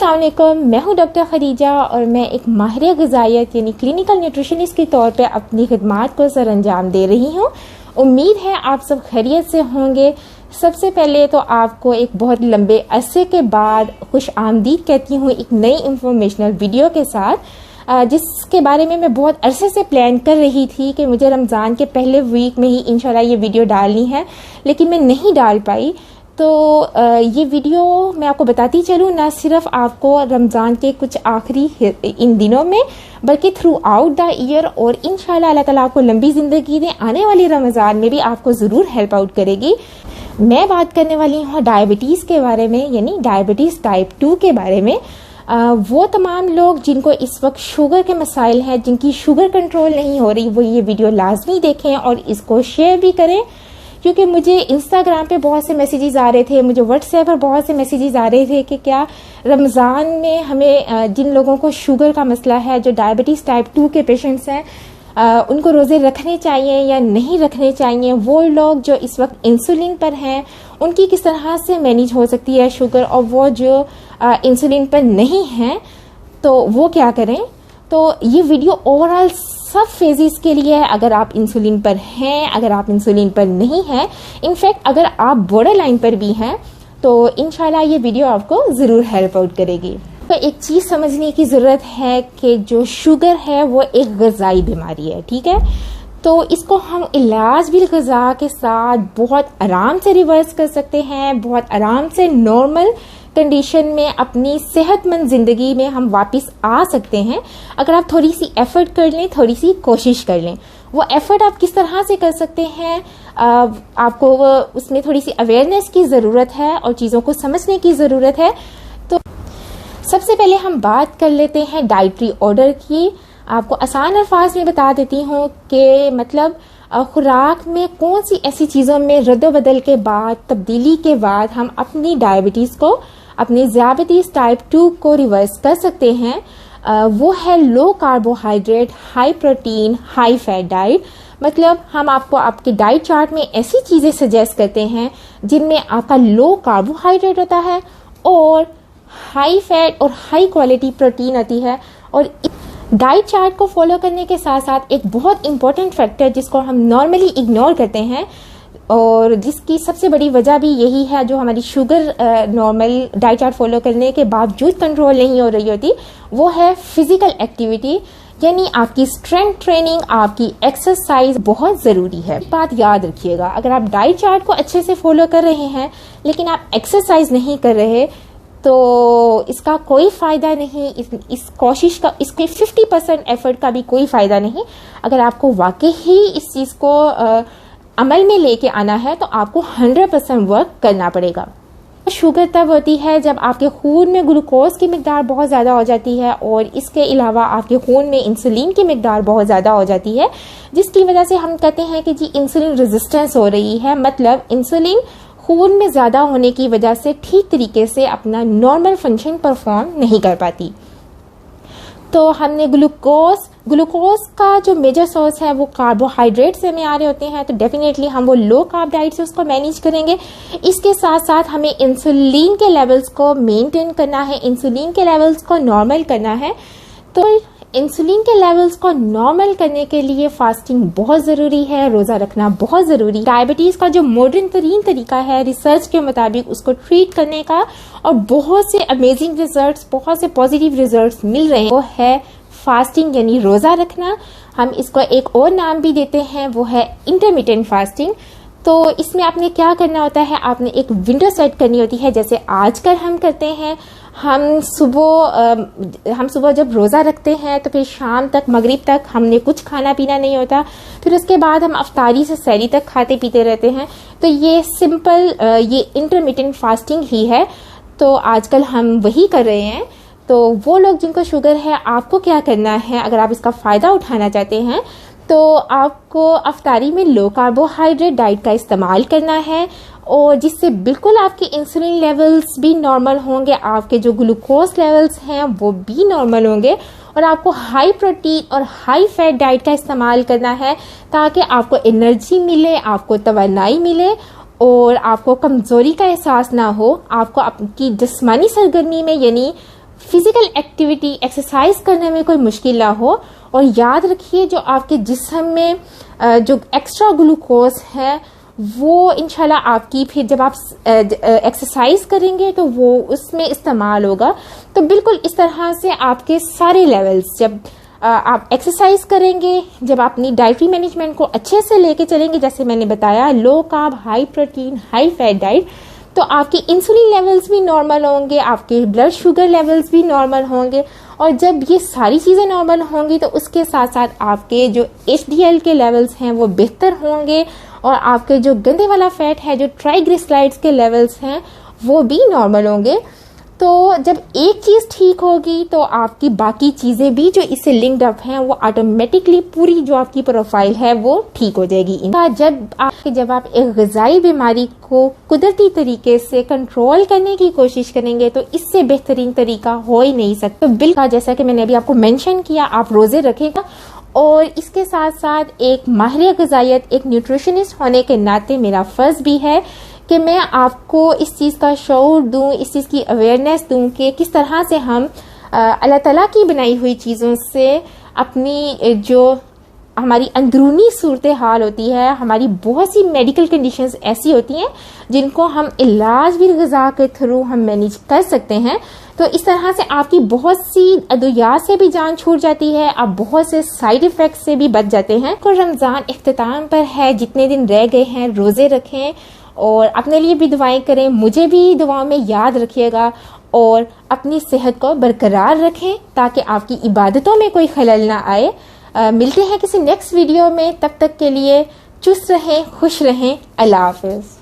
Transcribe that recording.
अस्सलाम वालेकुम, मैं हूं डॉक्टर खदीजा और मैं एक माहिर ग़िज़ाइयत यानी क्लिनिकल न्यूट्रिशनिस्ट के तौर पे अपनी खिदमात को सर अंजाम दे रही हूं। उम्मीद है आप सब खैरियत से होंगे। सबसे पहले तो आपको एक बहुत लंबे अरसे के बाद खुश आमदीद कहती हूँ एक नई इंफॉर्मेशनल वीडियो के साथ, जिसके बारे में मैं बहुत अरसे से प्लान कर रही थी कि मुझे रमज़ान के पहले वीक में ही इंशाल्लाह ये वीडियो डालनी है, लेकिन मैं नहीं डाल पाई। तो ये वीडियो मैं आपको बताती चलूँ, ना सिर्फ आपको रमज़ान के कुछ आखिरी इन दिनों में बल्कि थ्रू आउट द ईयर, और इंशाल्लाह अल्लाह ताला आपको लंबी ज़िंदगी दे, आने वाली रमज़ान में भी आपको ज़रूर हेल्प आउट करेगी। मैं बात करने वाली हूँ डायबिटीज़ के बारे में, यानी डायबिटीज़ टाइप 2 के बारे में। वो तमाम लोग जिनको इस वक्त शुगर के मसाइल हैं, जिनकी शुगर कंट्रोल नहीं हो रही, वो ये वीडियो लाजमी देखें और इसको शेयर भी करें, क्योंकि मुझे इंस्टाग्राम पे बहुत से मैसेजेस आ रहे थे, मुझे व्हाट्सएप पर बहुत से मैसेजेस आ रहे थे कि क्या रमज़ान में हमें जिन लोगों को शुगर का मसला है, जो डायबिटीज़ टाइप 2 के पेशेंट्स हैं, उनको रोज़े रखने चाहिए या नहीं रखने चाहिए। वो लोग जो इस वक्त इंसुलिन पर हैं उनकी किस तरह से मैनेज हो सकती है शुगर, और वो जो इंसुलिन पर नहीं हैं तो वो क्या करें। तो ये वीडियो ओवरऑल सब फेजेस के लिए है, अगर आप इंसुलिन पर हैं, अगर आप इंसुलिन पर नहीं हैं, इनफैक्ट अगर आप बॉर्डर लाइन पर भी हैं, तो इंशाल्लाह ये वीडियो आपको ज़रूर हेल्प आउट करेगी। तो एक चीज़ समझने की ज़रूरत है कि जो शुगर है वो एक ग़िज़ाई बीमारी है, ठीक है। तो इसको हम इलाज बिल ग़िज़ा के साथ बहुत आराम से रिवर्स कर सकते हैं, बहुत आराम से नॉर्मल कंडीशन में अपनी सेहतमंद ज़िंदगी में हम वापस आ सकते हैं, अगर आप थोड़ी सी एफर्ट कर लें, थोड़ी सी कोशिश कर लें। वो एफर्ट आप किस तरह से कर सकते हैं, आपको उसमें थोड़ी सी अवेयरनेस की ज़रूरत है और चीज़ों को समझने की ज़रूरत है। तो सबसे पहले हम बात कर लेते हैं डाइटरी ऑर्डर की। आपको आसान अल्फाज में बता देती हूँ कि मतलब खुराक में कौन सी ऐसी चीज़ों में रद्दोबदल के बाद, तब्दीली के बाद हम अपनी डायबिटीज़ को, अपनी ज़ियाबतीज़ टाइप 2 को रिवर्स कर सकते हैं। वो है लो carbohydrate, high protein, high fat diet. मतलब हम आपको आपके डाइट चार्ट में ऐसी चीज़ें सजेस्ट करते हैं जिनमें आपका लो कार्बोहाइड्रेट होता है और हाई फैट और हाई क्वालिटी प्रोटीन आती है। और डाइट चार्ट को फॉलो करने के साथ साथ एक बहुत इंपॉर्टेंट फैक्टर जिसको हम नॉर्मली इग्नोर करते हैं, और जिसकी सबसे बड़ी वजह भी यही है, जो हमारी sugar normal diet chart follow करने के बावजूद कंट्रोल नहीं हो रही होती, वो है फिजिकल एक्टिविटी, यानी आपकी स्ट्रेंथ ट्रेनिंग, आपकी एक्सरसाइज बहुत ज़रूरी है। बात याद रखिएगा, अगर आप डाइट चार्ट को अच्छे से फॉलो कर रहे हैं लेकिन आप एक्सरसाइज नहीं कर रहे तो इसका कोई फ़ायदा नहीं। इस कोशिश का, इसके 50% एफर्ट का भी कोई फ़ायदा नहीं। अगर आपको वाकई ही इस चीज़ को अमल में लेके आना है तो आपको 100% वर्क करना पड़ेगा। शुगर तब होती है जब आपके खून में ग्लूकोज की मिकदार बहुत ज़्यादा हो जाती है, और इसके अलावा आपके खून में इंसुलिन की मिकदार बहुत ज़्यादा हो जाती है, जिसकी वजह से हम कहते हैं कि जी इंसुलिन रेजिस्टेंस हो रही है। मतलब इंसुलिन खून में ज़्यादा होने की वजह से ठीक तरीके से अपना नॉर्मल फंक्शन परफॉर्म नहीं कर पाती। तो हमने ग्लूकोज का जो मेजर सोर्स है वो कार्बोहाइड्रेट से हमें आ रहे होते हैं, तो डेफिनेटली हम वो लो कार्ब डाइट से उसको मैनेज करेंगे। इसके साथ साथ हमें इंसुलिन के लेवल्स को मेंटेन करना है, इंसुलिन के लेवल्स को नॉर्मल करना है। तो इंसुलिन के लेवल्स को नॉर्मल करने के लिए फास्टिंग बहुत ज़रूरी है, रोज़ा रखना बहुत ज़रूरी है। डायबिटीज़ का जो मॉडर्न तरीन तरीका है रिसर्च के मुताबिक उसको ट्रीट करने का, और बहुत से अमेजिंग रिजल्ट्स, बहुत से पॉजिटिव रिजल्ट्स मिल रहे हैं, वो है फास्टिंग यानी रोज़ा रखना। हम इसको एक और नाम भी देते हैं, वो है इंटरमिटेंट फास्टिंग। तो इसमें आपने क्या करना होता है, आपने एक विंडो सेट करनी होती है, जैसे आजकल हम करते हैं। हम सुबह जब रोज़ा रखते हैं तो फिर शाम तक, मगरिब तक हमने कुछ खाना पीना नहीं होता, फिर उसके बाद हम अफ्तारी से सहरी तक खाते पीते रहते हैं। तो ये सिंपल ये इंटरमिटेंट फास्टिंग ही है। तो आजकल हम वही कर रहे हैं। तो वो लोग जिनको शुगर है, आपको क्या करना है, अगर आप इसका फ़ायदा उठाना चाहते हैं तो आपको अफ्तारी में लो कार्बोहाइड्रेट डाइट का इस्तेमाल करना है, और जिससे बिल्कुल आपके इंसुलिन लेवल्स भी नॉर्मल होंगे, आपके जो ग्लूकोज लेवल्स हैं वो भी नॉर्मल होंगे, और आपको हाई प्रोटीन और हाई फैट डाइट का इस्तेमाल करना है ताकि आपको एनर्जी मिले, आपको तवानाई मिले और आपको कमज़ोरी का एहसास ना हो। आपको आपकी जिस्मानी सरगर्मी में यानी फिजिकल एक्टिविटी एक्सरसाइज करने में कोई मुश्किल ना हो। और याद रखिए जो आपके जिस्म में जो एक्स्ट्रा ग्लूकोज है वो इंशाल्लाह आपकी फिर जब आप एक्सरसाइज करेंगे तो वो उसमें इस्तेमाल होगा। तो बिल्कुल इस तरह से आपके सारे लेवल्स जब आप एक्सरसाइज करेंगे, जब अपनी डाइटरी मैनेजमेंट को अच्छे से लेके चलेंगे, जैसे मैंने बताया low carb high protein high fat diet, तो आपके इंसुलिन लेवल्स भी नॉर्मल होंगे, आपके ब्लड शुगर लेवल्स भी नॉर्मल होंगे। और जब ये सारी चीज़ें नॉर्मल होंगी तो उसके साथ साथ आपके जो HDL के लेवल्स हैं वो बेहतर होंगे और आपके जो गंदे वाला फैट है, जो ट्राइग्लिसराइड्स के लेवल्स हैं वो भी नॉर्मल होंगे। तो जब एक चीज़ ठीक होगी तो आपकी बाकी चीज़ें भी जो इससे लिंक्ड अप हैं वो ऑटोमेटिकली पूरी जो आपकी प्रोफाइल है वो ठीक हो जाएगी। जब आप एक ग़िज़ाई बीमारी को कुदरती तरीके से कंट्रोल करने की कोशिश करेंगे तो इससे बेहतरीन तरीका हो ही नहीं सकता। तो बिल्कुल जैसा कि मैंने अभी आपको मेंशन किया, आप रोज़े रखेगा। और इसके साथ साथ एक माहिर ग़िज़ायत, एक न्यूट्रिशनिस्ट होने के नाते मेरा फ़र्ज़ भी है कि मैं आपको इस चीज़ का शऊर दूं, इस चीज़ की अवेयरनेस दूं कि किस तरह से हम अल्लाह ताला की बनाई हुई चीज़ों से अपनी जो हमारी अंदरूनी सूरत हाल होती है, हमारी बहुत सी मेडिकल कंडीशंस ऐसी होती हैं जिनको हम इलाज भी ग़िज़ा के थ्रू हम मैनेज कर सकते हैं। तो इस तरह से आपकी बहुत सी अद्वियात से भी जान छूट जाती है, आप बहुत से साइड इफ़ेक्ट से भी बच जाते हैं। तो रमज़ान इख्तिताम पर है, जितने दिन रह गए हैं रोज़े रखें और अपने लिए भी दुआएं करें, मुझे भी दुआओं में याद रखिएगा और अपनी सेहत को बरकरार रखें ताकि आपकी इबादतों में कोई खलल ना आए। मिलते हैं किसी नेक्स्ट वीडियो में, तब तक के लिए चुस्त रहें, खुश रहें, अल्लाह हाफ़िज़।